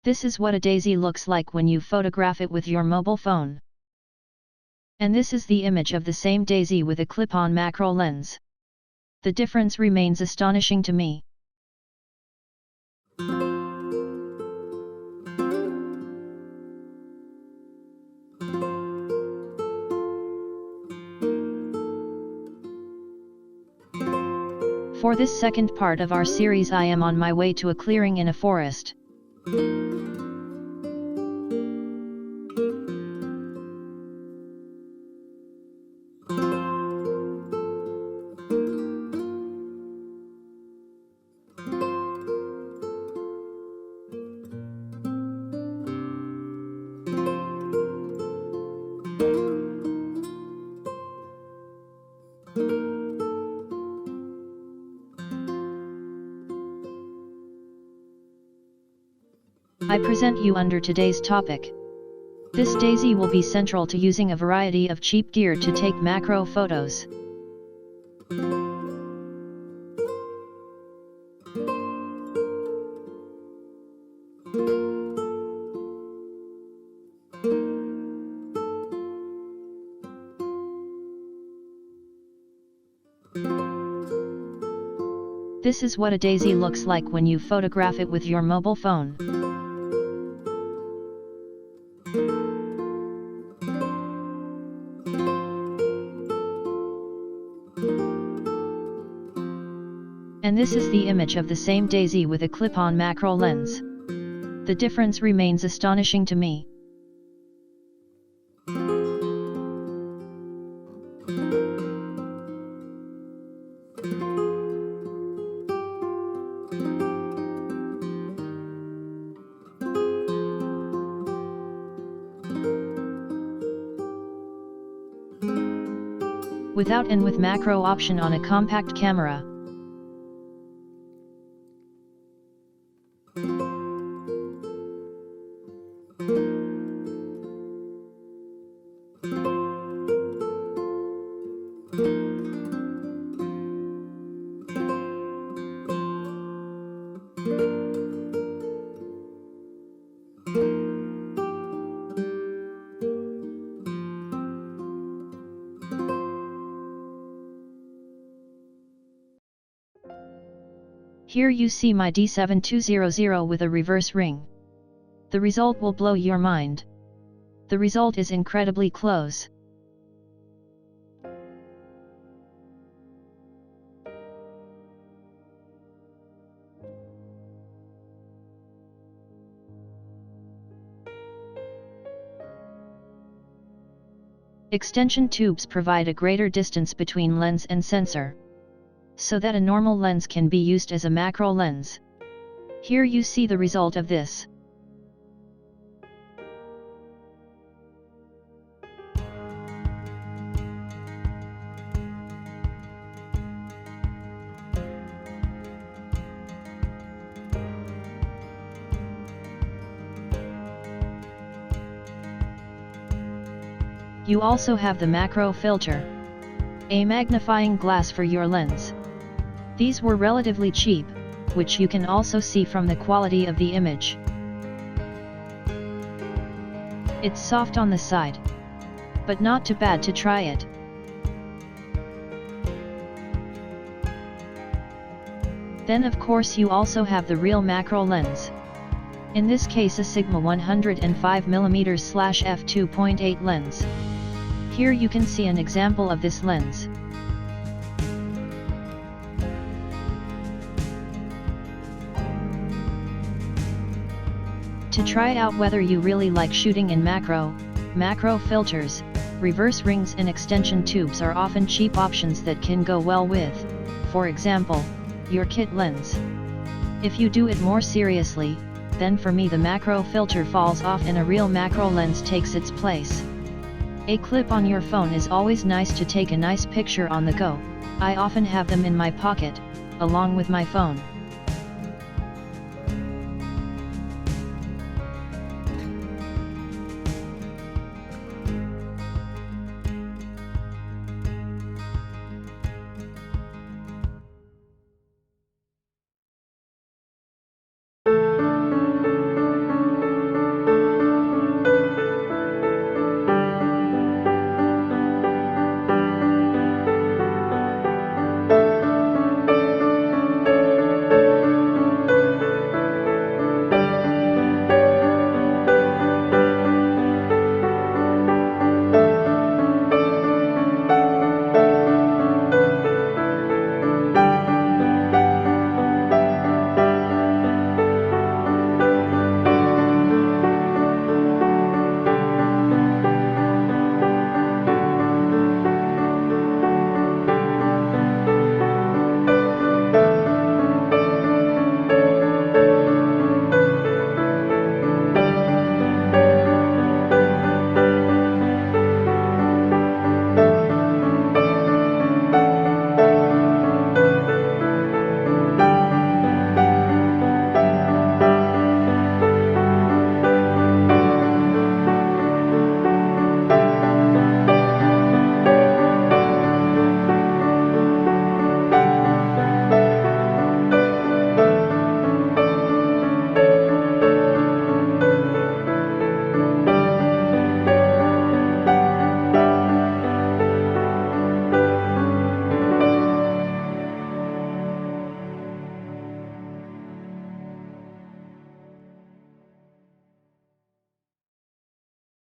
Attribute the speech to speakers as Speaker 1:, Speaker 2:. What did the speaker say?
Speaker 1: This is what a daisy looks like when you photograph it with your mobile phone. And this is the image of the same daisy with a clip-on macro lens. The difference remains astonishing to me. For this second part of our series, I am on my way to a clearing in a forest. I present you under today's topic. This daisy will be central to using a variety of cheap gear to take macro photos. This is what a daisy looks like when you photograph it with your mobile phone. And this is the image of the same daisy with a clip-on macro lens. The difference remains astonishing to me. Without and with macro option on a compact camera. Here you see my D7200 with a reverse ring. The result will blow your mind. The result is incredibly close. Extension tubes provide a greater distance between lens and sensor, so that a normal lens can be used as a macro lens. Here you see the result of this. You also have the macro filter, a magnifying glass for your lens. These were relatively cheap, which you can also see from the quality of the image. It's soft on the side, but not too bad to try it. Then of course you also have the real macro lens. In this case a Sigma 105mm/f2.8 lens. Here you can see an example of this lens. To try out whether you really like shooting in macro filters, reverse rings and extension tubes are often cheap options that can go well with, for example, your kit lens. If you do it more seriously, then for me the macro filter falls off and a real macro lens takes its place. A clip on your phone is always nice to take a nice picture on the go. I often have them in my pocket, along with my phone.